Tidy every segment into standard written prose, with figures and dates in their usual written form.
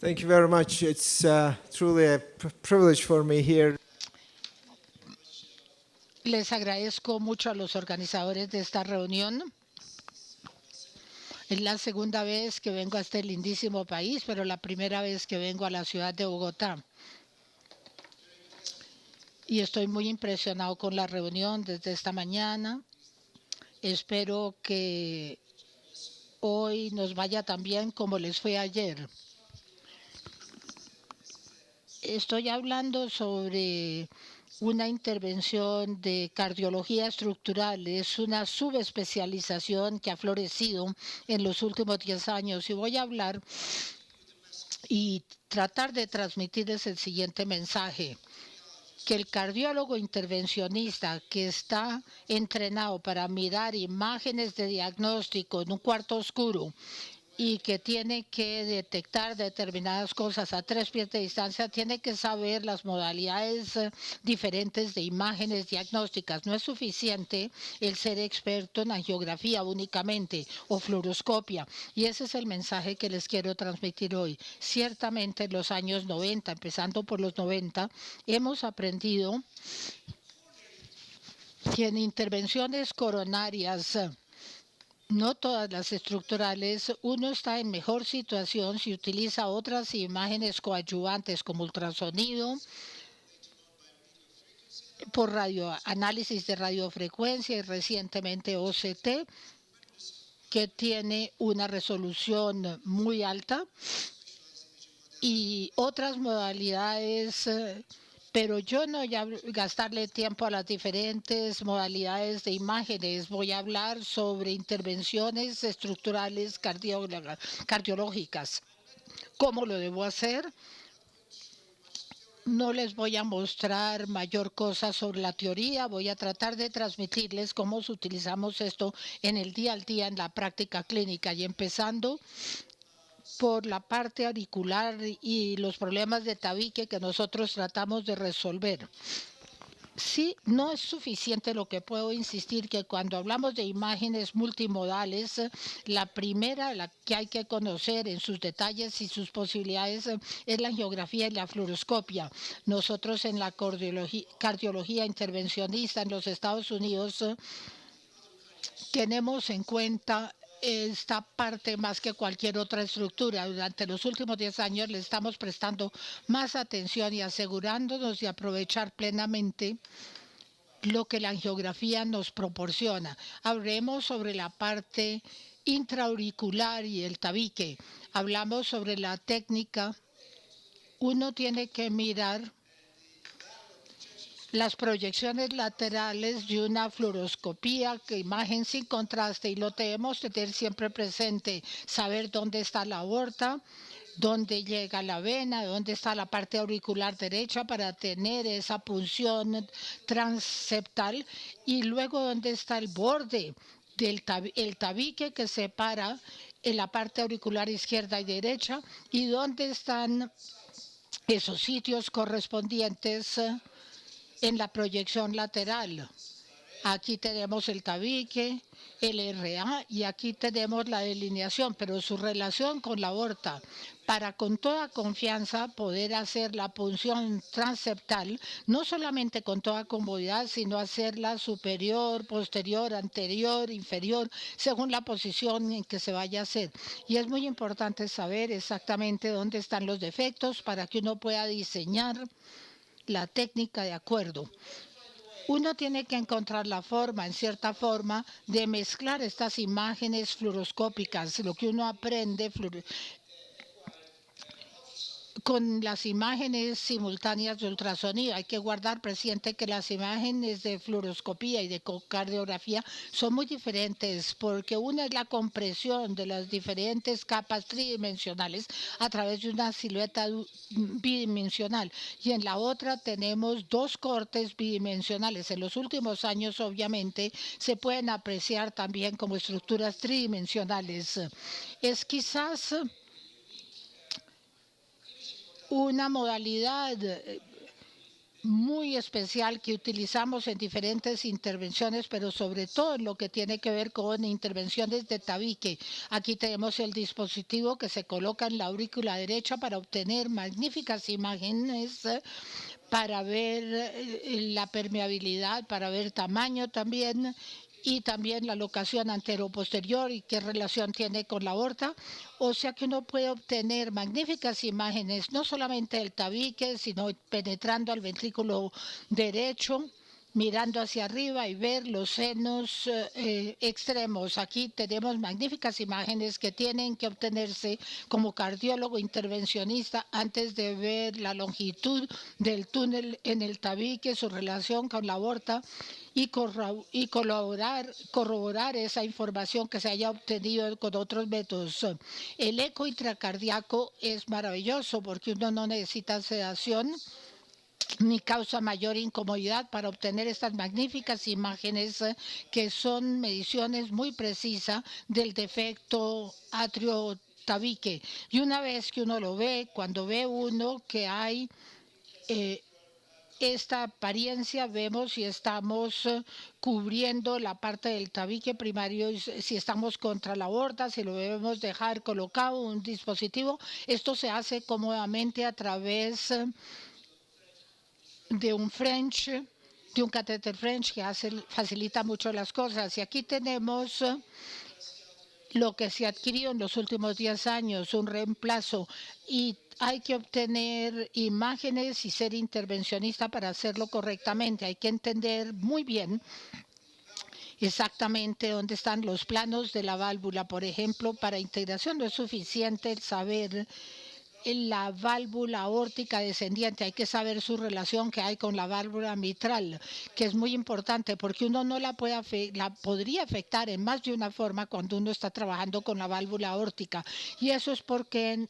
Thank you very much. It's truly a privilege for me here. Les agradezco mucho a los organizadores de esta reunión. Es la segunda vez que vengo a este lindísimo país, pero la primera vez que vengo a la ciudad de Bogotá. Y estoy muy impresionado con la reunión desde esta mañana. Espero que hoy nos vaya tan bien como les fue ayer. Estoy hablando sobre una intervención de cardiología estructural. Es una subespecialización que ha florecido en los últimos 10 años y voy a hablar y tratar de transmitirles el siguiente mensaje: que el cardiólogo intervencionista que está entrenado para mirar imágenes de diagnóstico en un cuarto oscuro y que tiene que detectar determinadas cosas a 3 pies de distancia, tiene que saber las modalidades diferentes de imágenes diagnósticas. No es suficiente el ser experto en angiografía únicamente o fluoroscopia. Y ese es el mensaje que les quiero transmitir hoy. Ciertamente en los años 90, empezando por los 90, hemos aprendido que en intervenciones coronarias, no todas las estructurales, uno está en mejor situación si utiliza otras imágenes coadyuvantes como ultrasonido, por análisis de radiofrecuencia y recientemente OCT, que tiene una resolución muy alta, y otras modalidades. Pero yo no voy a gastarle tiempo a las diferentes modalidades de imágenes. Voy a hablar sobre intervenciones estructurales cardiológicas. ¿Cómo lo debo hacer? No les voy a mostrar mayor cosa sobre la teoría. Voy a tratar de transmitirles cómo utilizamos esto en el día al día en la práctica clínica, y empezando por la parte auricular y los problemas de tabique que nosotros tratamos de resolver. Sí, no es suficiente lo que puedo insistir, que cuando hablamos de imágenes multimodales, la primera, la que hay que conocer en sus detalles y sus posibilidades, es la angiografía y la fluoroscopia. Nosotros en la cardiología intervencionista en los Estados Unidos tenemos en cuenta esta parte más que cualquier otra estructura. Durante los últimos 10 años le estamos prestando más atención y asegurándonos de aprovechar plenamente lo que la angiografía nos proporciona. Hablemos sobre la parte intraauricular y el tabique. Hablamos sobre la técnica. Uno tiene que mirar las proyecciones laterales de una fluoroscopía, que imagen sin contraste, y lo debemos tener siempre presente, saber dónde está la aorta, dónde llega la vena, dónde está la parte auricular derecha para tener esa punción transeptal, y luego dónde está el borde del tabique que separa en la parte auricular izquierda y derecha, y dónde están esos sitios correspondientes en la proyección lateral. Aquí tenemos el tabique, el RA, y aquí tenemos la delineación, pero su relación con la aorta, para con toda confianza poder hacer la punción transeptal, no solamente con toda comodidad, sino hacerla superior, posterior, anterior, inferior, según la posición en que se vaya a hacer. Y es muy importante saber exactamente dónde están los defectos para que uno pueda diseñar la técnica de acuerdo. Uno tiene que encontrar la forma, en cierta forma, de mezclar estas imágenes fluoroscópicas, lo que uno aprende con las imágenes simultáneas de ultrasonido. Hay que guardar presente que las imágenes de fluoroscopía y de cardiografía son muy diferentes, porque una es la compresión de las diferentes capas tridimensionales a través de una silueta bidimensional, y en la otra tenemos dos cortes bidimensionales. En los últimos años, obviamente, se pueden apreciar también como estructuras tridimensionales. Es quizás una modalidad muy especial que utilizamos en diferentes intervenciones, pero sobre todo en lo que tiene que ver con intervenciones de tabique. Aquí tenemos el dispositivo que se coloca en la aurícula derecha para obtener magníficas imágenes para ver la permeabilidad, para ver tamaño también y también la locación antero-posterior y qué relación tiene con la aorta. O sea que uno puede obtener magníficas imágenes, no solamente del tabique, sino penetrando al ventrículo derecho, mirando hacia arriba y ver los senos extremos. Aquí tenemos magníficas imágenes que tienen que obtenerse como cardiólogo intervencionista antes de ver la longitud del túnel en el tabique, su relación con la aorta y corroborar esa información que se haya obtenido con otros métodos. El eco intracardíaco es maravilloso porque uno no necesita sedación ni causa mayor incomodidad para obtener estas magníficas imágenes que son mediciones muy precisas del defecto atrio-tabique. Y una vez que uno lo ve, cuando ve uno que hay esta apariencia, vemos si estamos cubriendo la parte del tabique primario, si estamos contra la aorta, si lo debemos dejar colocado un dispositivo. Esto se hace cómodamente a través de un French, de un catéter French que facilita mucho las cosas. Y aquí tenemos lo que se adquirió en los últimos 10 años, un reemplazo, y hay que obtener imágenes y ser intervencionista para hacerlo correctamente. Hay que entender muy bien exactamente dónde están los planos de la válvula. Por ejemplo, para integración no es suficiente el saber la válvula aórtica descendiente, hay que saber su relación que hay con la válvula mitral, que es muy importante porque uno no la podría afectar en más de una forma cuando uno está trabajando con la válvula aórtica. Y eso es porque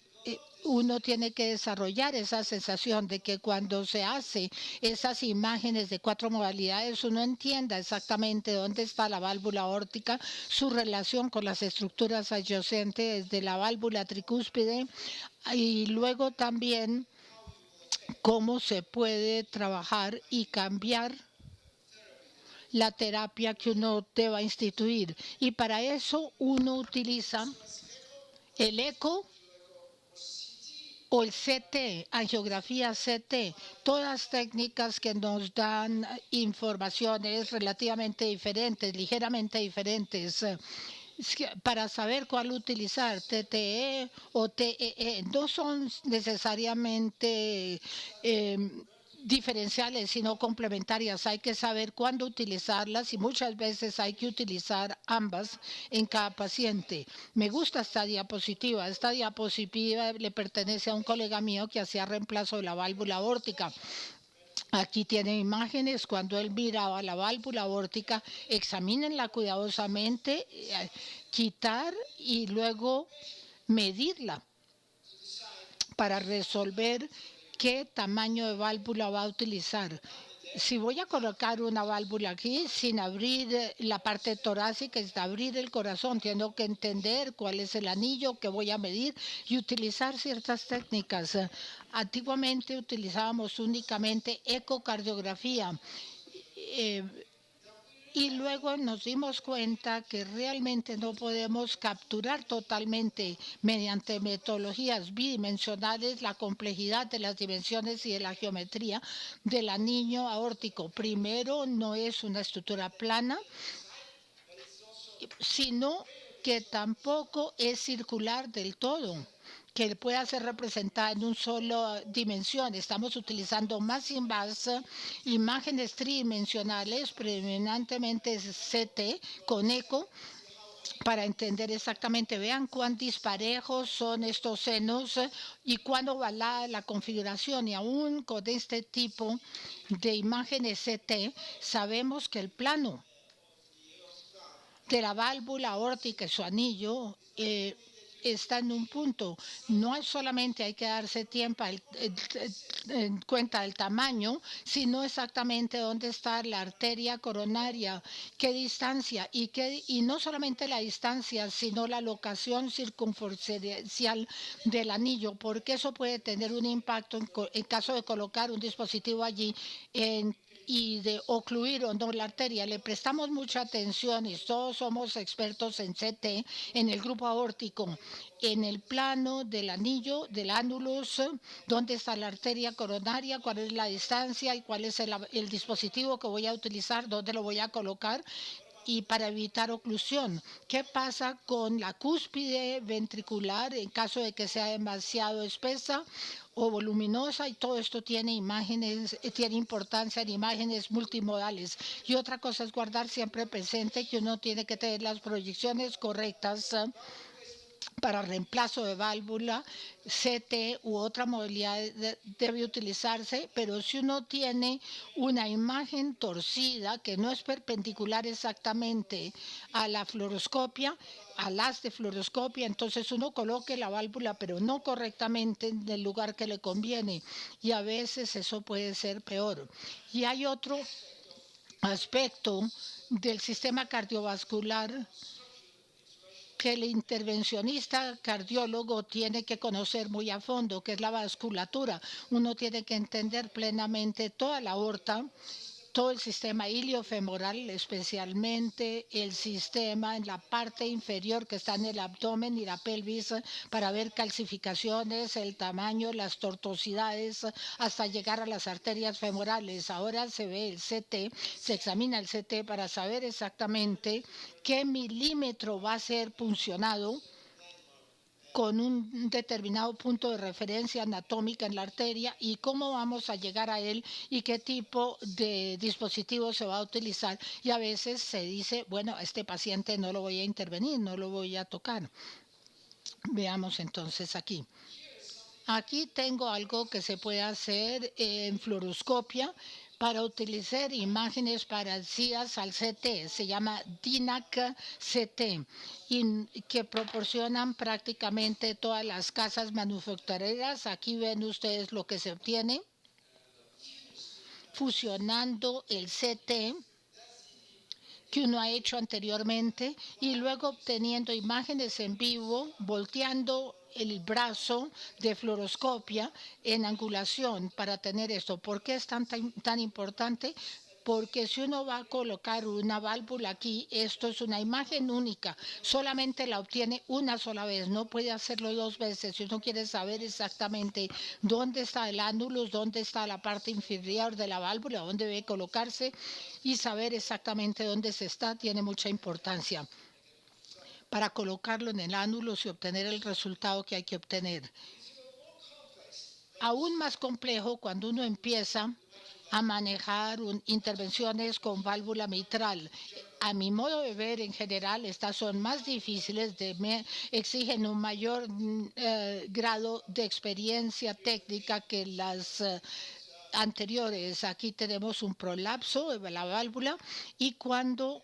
uno tiene que desarrollar esa sensación de que cuando se hace esas imágenes de 4 modalidades, uno entienda exactamente dónde está la válvula aórtica, su relación con las estructuras adyacentes de la válvula tricúspide y luego también cómo se puede trabajar y cambiar la terapia que uno deba instituir. Y para eso uno utiliza el eco o el CT, angiografía CT, todas técnicas que nos dan informaciones relativamente diferentes, ligeramente diferentes, para saber cuál utilizar, TTE o TEE. No son necesariamente diferenciales, sino complementarias. Hay que saber cuándo utilizarlas y muchas veces hay que utilizar ambas en cada paciente. Me gusta esta diapositiva. Esta diapositiva le pertenece a un colega mío que hacía reemplazo de la válvula aórtica. Aquí tiene imágenes cuando él miraba la válvula aórtica, examínenla cuidadosamente, quitar y luego medirla para resolver qué tamaño de válvula va a utilizar. Si voy a colocar una válvula aquí sin abrir la parte torácica, es abrir el corazón, tengo que entender cuál es el anillo que voy a medir y utilizar ciertas técnicas. Antiguamente utilizábamos únicamente ecocardiografía. Y luego nos dimos cuenta que realmente no podemos capturar totalmente mediante metodologías bidimensionales la complejidad de las dimensiones y de la geometría del anillo aórtico. Primero, no es una estructura plana, sino que tampoco es circular del todo, que pueda ser representada en una sola dimensión. Estamos utilizando más y más imágenes tridimensionales, predominantemente CT, con eco, para entender exactamente, vean cuán disparejos son estos senos y cuándo va la configuración. Y aún con este tipo de imágenes CT, sabemos que el plano de la válvula aórtica y su anillo está en un punto. No es solamente hay que darse tiempo en cuenta del tamaño, sino exactamente dónde está la arteria coronaria, qué distancia y no solamente la distancia, sino la locación circunferencial del anillo, porque eso puede tener un impacto en caso de colocar un dispositivo allí y de ocluir o no la arteria. Le prestamos mucha atención y todos somos expertos en CT, en el grupo aórtico, en el plano del anillo, del ánulus, dónde está la arteria coronaria, cuál es la distancia y cuál es el dispositivo que voy a utilizar, dónde lo voy a colocar y para evitar oclusión. ¿Qué pasa con la cúspide ventricular en caso de que sea demasiado espesa o voluminosa? Y todo esto tiene imágenes, tiene importancia en imágenes multimodales. Y otra cosa es guardar siempre presente que uno tiene que tener las proyecciones correctas para reemplazo de válvula, CT u otra modalidad debe utilizarse, pero si uno tiene una imagen torcida que no es perpendicular exactamente a la fluoroscopia, al haz de fluoroscopia, entonces uno coloque la válvula, pero no correctamente en el lugar que le conviene, y a veces eso puede ser peor. Y hay otro aspecto del sistema cardiovascular que el intervencionista cardiólogo tiene que conocer muy a fondo, que es la vasculatura. Uno tiene que entender plenamente toda la aorta, todo el sistema iliofemoral, especialmente el sistema en la parte inferior que está en el abdomen y la pelvis, para ver calcificaciones, el tamaño, las tortuosidades, hasta llegar a las arterias femorales. Ahora se ve el CT, se examina el CT para saber exactamente qué milímetro va a ser puncionado con un determinado punto de referencia anatómica en la arteria y cómo vamos a llegar a él y qué tipo de dispositivo se va a utilizar. Y a veces se dice, bueno, a este paciente no lo voy a intervenir, no lo voy a tocar. Veamos entonces aquí. Aquí tengo algo que se puede hacer en fluoroscopia para utilizar imágenes parecidas al CT. Se llama DINAC CT, y que proporcionan prácticamente todas las casas manufactureras. Aquí ven ustedes lo que se obtiene fusionando el CT que uno ha hecho anteriormente y luego obteniendo imágenes en vivo, volteando el brazo de fluoroscopia en angulación para tener esto. ¿Por qué es tan importante? Porque si uno va a colocar una válvula aquí, esto es una imagen única, solamente la obtiene una sola vez, no puede hacerlo dos veces. Si uno quiere saber exactamente dónde está el ánulus, dónde está la parte inferior de la válvula, dónde debe colocarse y saber exactamente dónde se está, tiene mucha importancia para colocarlo en el ánulus y obtener el resultado que hay que obtener. Aún más complejo cuando uno empieza a manejar intervenciones con válvula mitral. A mi modo de ver, en general, estas son más difíciles, exigen un mayor grado de experiencia técnica que las anteriores. Aquí tenemos un prolapso de la válvula y cuando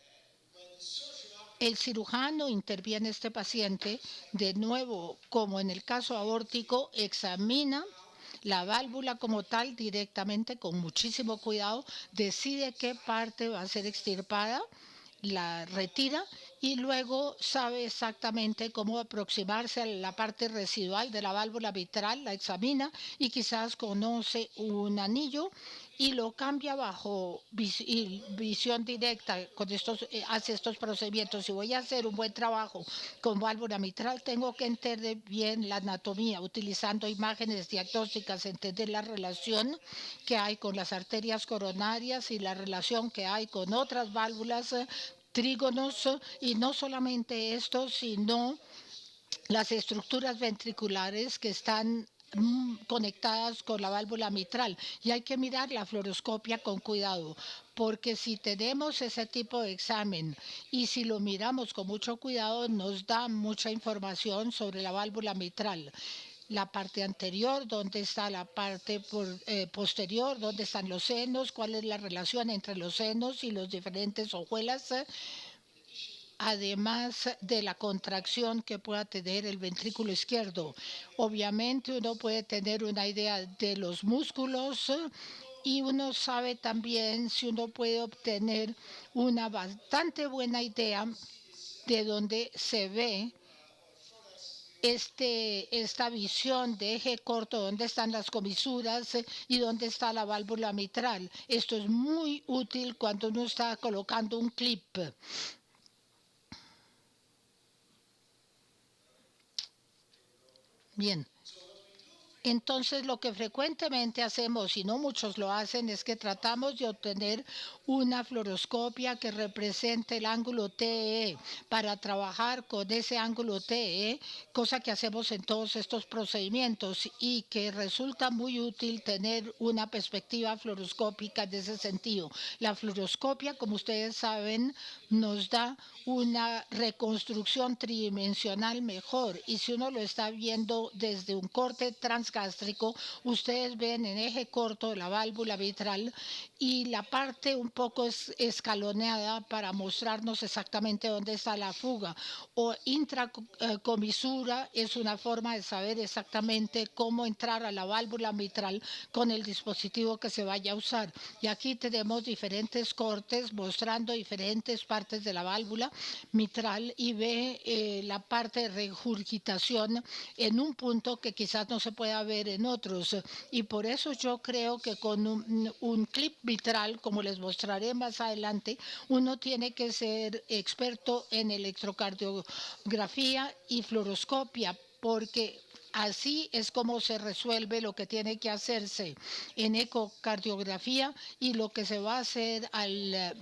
el cirujano interviene este paciente, de nuevo, como en el caso aórtico, examina la válvula como tal directamente con muchísimo cuidado, decide qué parte va a ser extirpada, la retira y luego sabe exactamente cómo aproximarse a la parte residual de la válvula mitral, la examina y quizás conoce un anillo y lo cambia bajo visión directa con hace estos procedimientos. Si voy a hacer un buen trabajo con válvula mitral, tengo que entender bien la anatomía, utilizando imágenes diagnósticas, entender la relación que hay con las arterias coronarias y la relación que hay con otras válvulas, trígonos, y no solamente esto, sino las estructuras ventriculares que están conectadas con la válvula mitral. Y hay que mirar la fluoroscopia con cuidado, porque si tenemos ese tipo de examen y si lo miramos con mucho cuidado, nos da mucha información sobre la válvula mitral. La parte anterior, dónde está la parte posterior, dónde están los senos, cuál es la relación entre los senos y los diferentes hojuelas. además de la contracción que pueda tener el ventrículo izquierdo. Obviamente uno puede tener una idea de los músculos y uno sabe también si uno puede obtener una bastante buena idea de dónde se ve esta visión de eje corto, dónde están las comisuras y dónde está la válvula mitral. Esto es muy útil cuando uno está colocando un clip. Bien. Entonces, lo que frecuentemente hacemos, y no muchos lo hacen, es que tratamos de obtener una fluoroscopia que represente el ángulo TE para trabajar con ese ángulo TE, cosa que hacemos en todos estos procedimientos y que resulta muy útil tener una perspectiva fluoroscópica en ese sentido. La fluoroscopia, como ustedes saben, nos da una reconstrucción tridimensional mejor, y si uno lo está viendo desde un corte transgástrico, ustedes ven en eje corto la válvula mitral y la parte un poco escaloneada para mostrarnos exactamente dónde está la fuga, o intracomisura es una forma de saber exactamente cómo entrar a la válvula mitral con el dispositivo que se vaya a usar. Y aquí tenemos diferentes cortes mostrando diferentes partes de la válvula mitral y ve la parte de regurgitación en un punto que quizás no se pueda ver en otros. Y por eso yo creo que con un clip mitral, como les mostraré más adelante, uno tiene que ser experto en electrocardiografía y fluoroscopia, porque así es como se resuelve lo que tiene que hacerse en ecocardiografía y lo que se va a hacer al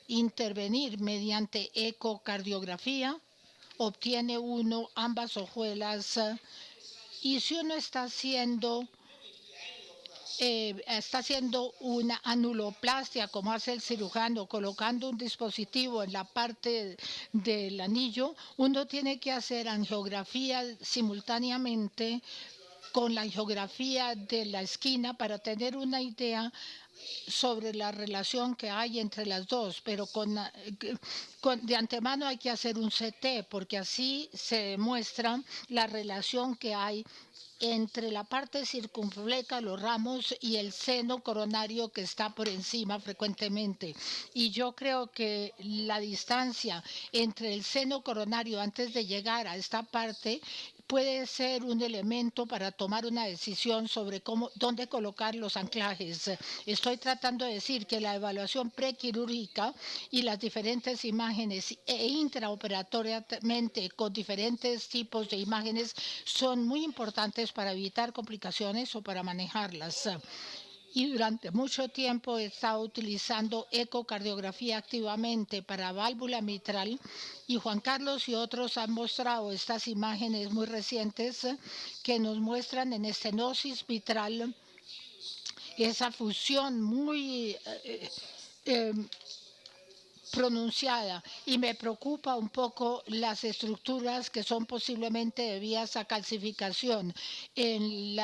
intervenir mediante ecocardiografía. Obtiene uno ambas hojuelas y si uno está haciendo una anuloplastia, como hace el cirujano, colocando un dispositivo en la parte del anillo, uno tiene que hacer angiografía simultáneamente con la angiografía de la esquina para tener una idea sobre la relación que hay entre las dos, pero de antemano hay que hacer un CT porque así se demuestra la relación que hay entre la parte circunfleja, los ramos y el seno coronario que está por encima frecuentemente. Y yo creo que la distancia entre el seno coronario antes de llegar a esta parte puede ser un elemento para tomar una decisión sobre dónde colocar los anclajes. Estoy tratando de decir que la evaluación prequirúrgica y las diferentes imágenes intraoperatoriamente con diferentes tipos de imágenes son muy importantes para evitar complicaciones o para manejarlas. Y durante mucho tiempo he estado utilizando ecocardiografía activamente para válvula mitral, y Juan Carlos y otros han mostrado estas imágenes muy recientes que nos muestran en estenosis mitral esa fusión muy pronunciada, y me preocupa un poco las estructuras que son posiblemente debidas a calcificación en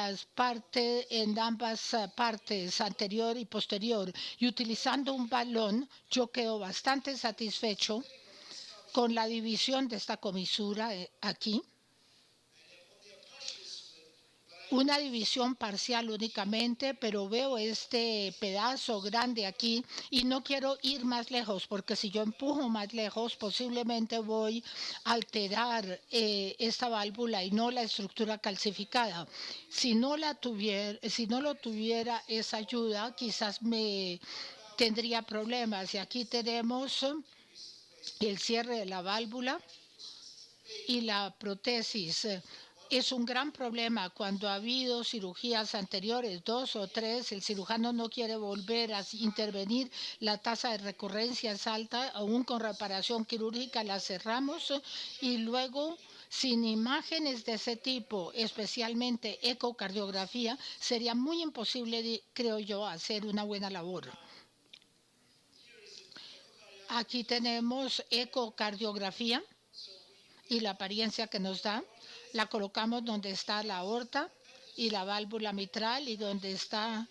ambas partes, anterior y posterior. Y utilizando un balón, yo quedo bastante satisfecho con la división de esta comisura aquí. Una división parcial únicamente, pero veo este pedazo grande aquí y no quiero ir más lejos, porque si yo empujo más lejos posiblemente voy a alterar esta válvula y no la estructura calcificada. Si no lo tuviera esa ayuda, quizás me tendría problemas. Y aquí tenemos el cierre de la válvula y la prótesis. Es un gran problema cuando ha habido cirugías anteriores, 2 o 3, el cirujano no quiere volver a intervenir, la tasa de recurrencia es alta, aún con reparación quirúrgica la cerramos y luego sin imágenes de ese tipo, especialmente ecocardiografía, sería muy imposible, creo yo, hacer una buena labor. Aquí tenemos ecocardiografía y la apariencia que nos da. La colocamos donde está la aorta y la válvula mitral y donde está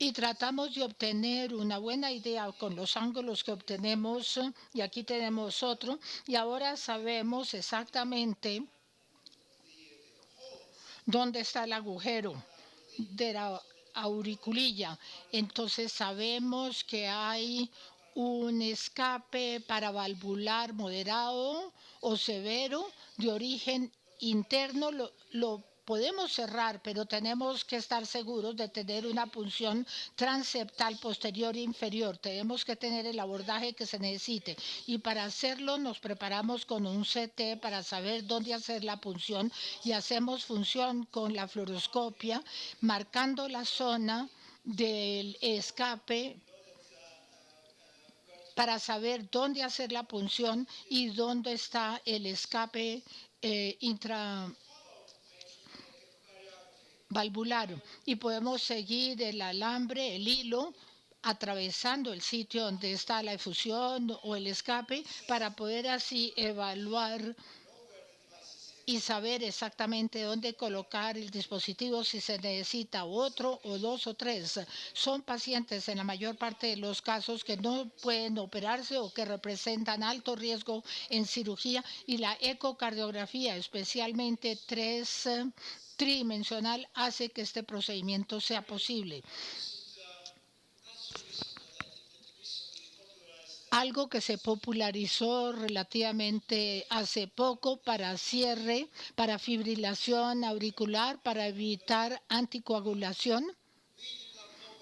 y tratamos de obtener una buena idea con los ángulos que obtenemos, y aquí tenemos otro, y ahora sabemos exactamente dónde está el agujero de la auriculilla. Entonces sabemos que hay un escape paravalvular moderado o severo de origen interno. Lo podemos cerrar, pero tenemos que estar seguros de tener una punción transeptal posterior e inferior. Tenemos que tener el abordaje que se necesite. Y para hacerlo nos preparamos con un CT para saber dónde hacer la punción, y hacemos función con la fluoroscopia, marcando la zona del escape para saber dónde hacer la punción y dónde está el escape intravalvular. Y podemos seguir el alambre, el hilo, atravesando el sitio donde está la efusión o el escape, para poder así evaluar y saber exactamente dónde colocar el dispositivo, si se necesita otro o dos o tres. Son pacientes en la mayor parte de los casos que no pueden operarse o que representan alto riesgo en cirugía, y la ecocardiografía, especialmente tridimensional, hace que este procedimiento sea posible. Algo que se popularizó relativamente hace poco para cierre, para fibrilación auricular, para evitar anticoagulación.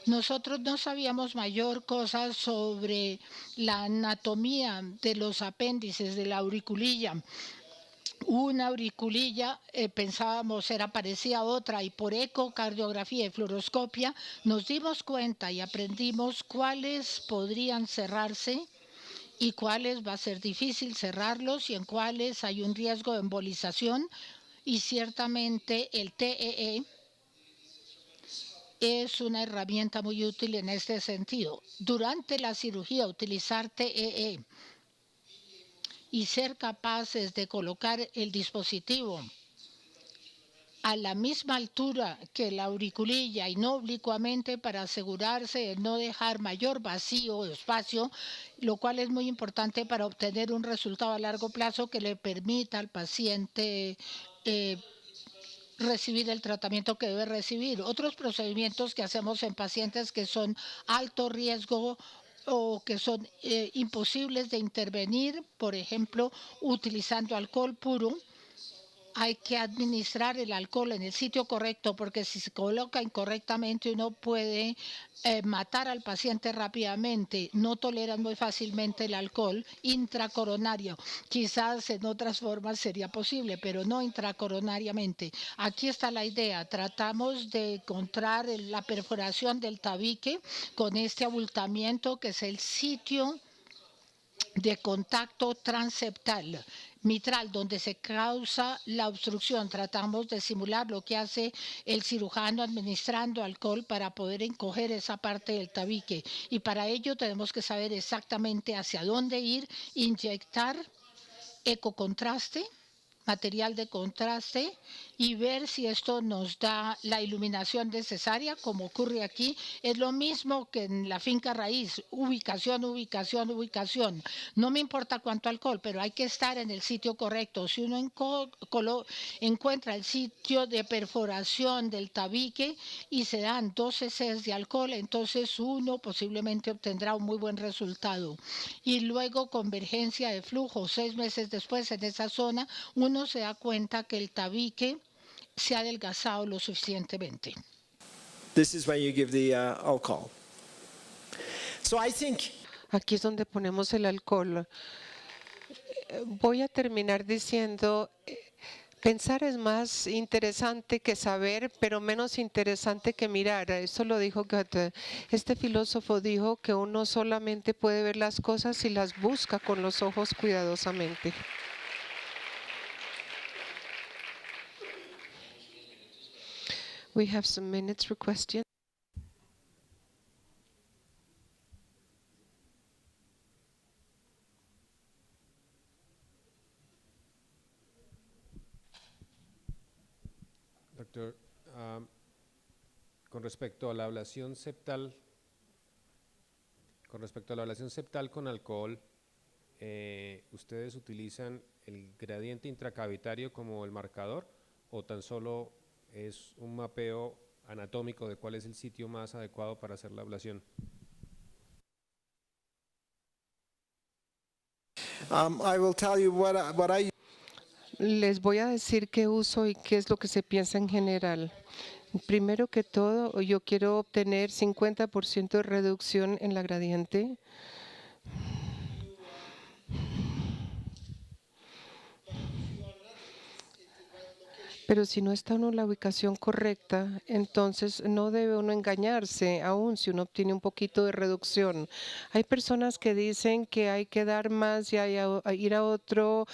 Nosotros no sabíamos mayor cosa sobre la anatomía de los apéndices de la auriculilla. Una auriculilla pensábamos era parecida a otra, y por ecocardiografía y fluoroscopia nos dimos cuenta y aprendimos cuáles podrían cerrarse y cuáles va a ser difícil cerrarlos, y en cuáles hay un riesgo de embolización. Y ciertamente el TEE es una herramienta muy útil en este sentido. Durante la cirugía, utilizar TEE y ser capaces de colocar el dispositivo a la misma altura que la auriculilla y no oblicuamente, para asegurarse de no dejar mayor vacío o espacio, lo cual es muy importante para obtener un resultado a largo plazo que le permita al paciente recibir el tratamiento que debe recibir. Otros procedimientos que hacemos en pacientes que son alto riesgo o que son imposibles de intervenir, por ejemplo, utilizando alcohol puro. Hay que administrar el alcohol en el sitio correcto, porque si se coloca incorrectamente uno puede matar al paciente rápidamente. No toleran muy fácilmente el alcohol intracoronario. Quizás en otras formas sería posible, pero no intracoronariamente. Aquí está la idea. Tratamos de encontrar la perforación del tabique con este abultamiento, que es el sitio de contacto transeptal mitral, donde se causa la obstrucción. Tratamos de simular lo que hace el cirujano administrando alcohol para poder encoger esa parte del tabique, y para ello tenemos que saber exactamente hacia dónde ir, inyectar ecocontraste, material de contraste, y ver si esto nos da la iluminación necesaria, como ocurre aquí. Es lo mismo que en la finca raíz: ubicación, ubicación, ubicación. No me importa cuánto alcohol, pero hay que estar en el sitio correcto. Si uno encuentra el sitio de perforación del tabique y se dan 12 cc de alcohol, entonces uno posiblemente obtendrá un muy buen resultado. Y luego convergencia de flujo. 6 meses después, en esa zona, uno se da cuenta que el tabique se ha adelgazado lo suficientemente. This is when you give the alcohol. So I think Aquí es donde ponemos el alcohol. Voy a terminar diciendo, pensar es más interesante que saber, pero menos interesante que mirar. Eso lo dijo Goethe. Este filósofo dijo que uno solamente puede ver las cosas si las busca con los ojos cuidadosamente. We have some minutes for questions. Doctor, Con respecto a la ablación septal, con alcohol, ¿ustedes utilizan el gradiente intracavitario como el marcador o tan solo es un mapeo anatómico de cuál es el sitio más adecuado para hacer la ablación? I will tell you what I Les voy a decir qué uso y qué es lo que se piensa en general. Primero que todo, yo quiero obtener 50% de reducción en la gradiente. Pero si no está uno en la ubicación correcta, entonces no debe uno engañarse, aun si uno obtiene un poquito de reducción. Hay personas que dicen que hay que dar más y ir a otro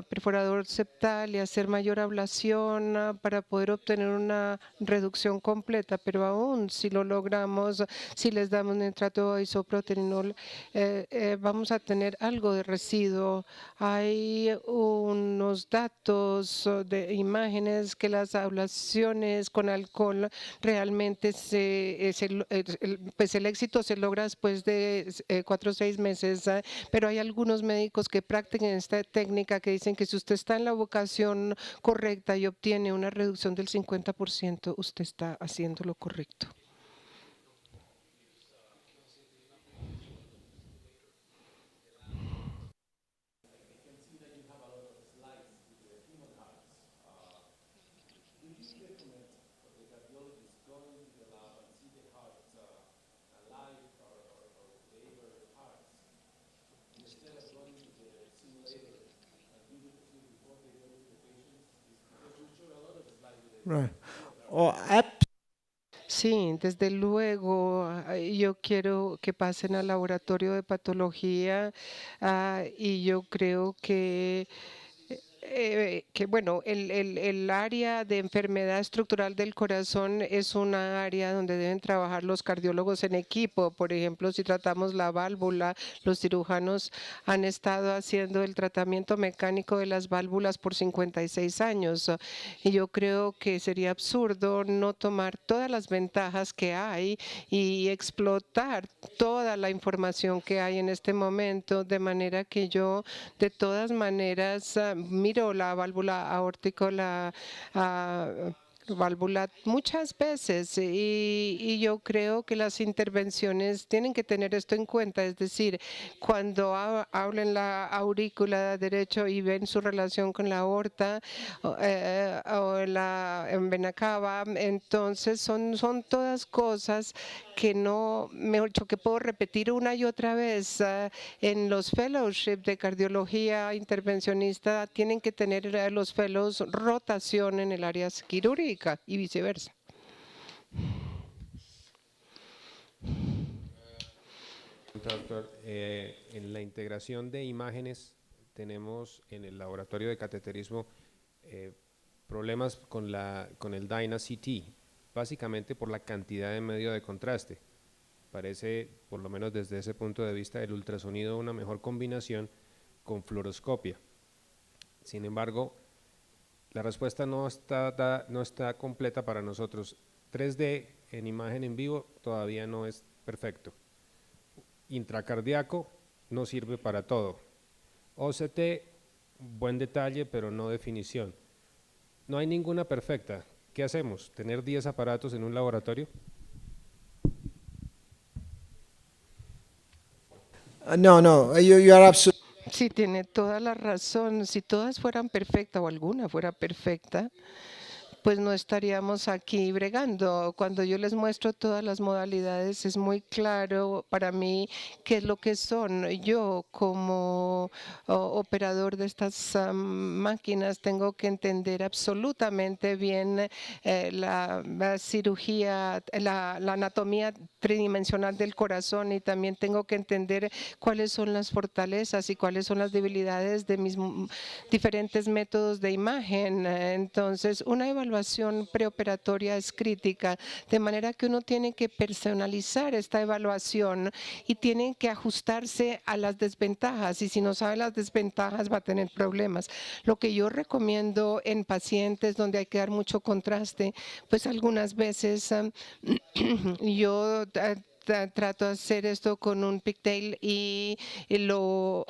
perforador septal y hacer mayor ablación para poder obtener una reducción completa, pero aún si lo logramos, si les damos nitrato o isoproterenol, vamos a tener algo de residuo. Hay unos datos de imágenes que las ablaciones con alcohol realmente pues el éxito se logra después de 4 o 6 meses, pero hay algunos médicos que practican esta técnica que dicen que si usted está en la ubicación correcta y obtiene una reducción del 50%, usted está haciendo lo correcto. right. Sí, desde luego, yo quiero que pasen al laboratorio de patología y yo creo que bueno, el área de enfermedad estructural del corazón es una área donde deben trabajar los cardiólogos en equipo. Por ejemplo, si tratamos la válvula, los cirujanos han estado haciendo el tratamiento mecánico de las válvulas por 56 años. Y yo creo que sería absurdo no tomar todas las ventajas que hay y explotar toda la información que hay en este momento, de manera que yo de todas maneras miro la válvula aórtica, la válvula muchas veces y yo creo que las intervenciones tienen que tener esto en cuenta, es decir, cuando hablan la aurícula derecho y ven su relación con la aorta o la vena cava, entonces son todas cosas que no, mejor dicho, que puedo repetir una y otra vez. En los fellowships de cardiología intervencionista tienen que tener los fellows rotación en el área quirúrgica y viceversa. Doctor, en la integración de imágenes tenemos en el laboratorio de cateterismo problemas con el DynaCT, básicamente por la cantidad de medio de contraste. Parece, por lo menos desde ese punto de vista, el ultrasonido una mejor combinación con fluoroscopia. Sin embargo, la respuesta no está completa para nosotros. 3D en imagen en vivo todavía no es perfecto. Intracardíaco no sirve para todo. OCT, buen detalle, pero no definición. No hay ninguna perfecta. ¿Qué hacemos? ¿Tener 10 aparatos en un laboratorio? No, you are absolutely. Sí, tiene toda la razón. Si todas fueran perfectas o alguna fuera perfecta, pues no estaríamos aquí bregando. Cuando yo les muestro todas las modalidades, es muy claro para mí qué es lo que son. Yo como operador de estas máquinas tengo que entender absolutamente bien la cirugía, la anatomía tridimensional del corazón y también tengo que entender cuáles son las fortalezas y cuáles son las debilidades de mis diferentes métodos de imagen. Entonces, una evaluación evaluación preoperatoria es crítica, de manera que uno tiene que personalizar esta evaluación y tiene que ajustarse a las desventajas, y si no sabe las desventajas va a tener problemas. Lo que yo recomiendo en pacientes donde hay que dar mucho contraste, pues algunas veces yo trato de hacer esto con un pigtail y lo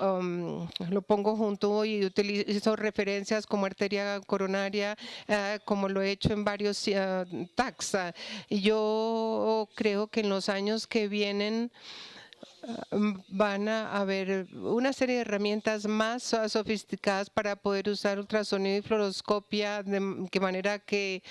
pongo junto y utilizo referencias como arteria coronaria, como lo he hecho en varios tags. Yo creo que en los años que vienen van a haber una serie de herramientas más sofisticadas para poder usar ultrasonido y fluoroscopia de manera que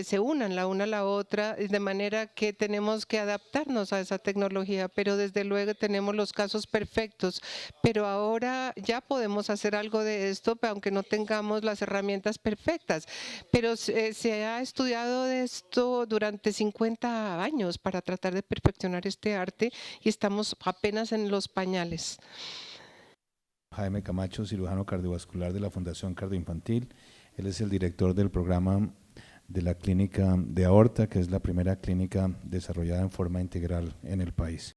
se unan la una a la otra, de manera que tenemos que adaptarnos a esa tecnología, pero desde luego tenemos los casos perfectos, pero ahora ya podemos hacer algo de esto, aunque no tengamos las herramientas perfectas, pero se ha estudiado de esto durante 50 años para tratar de perfeccionar este arte y estamos apenas en los pañales. Jaime Camacho, cirujano cardiovascular de la Fundación Cardioinfantil. Él es el director del programa de la clínica de aorta, que es la primera clínica desarrollada en forma integral en el país.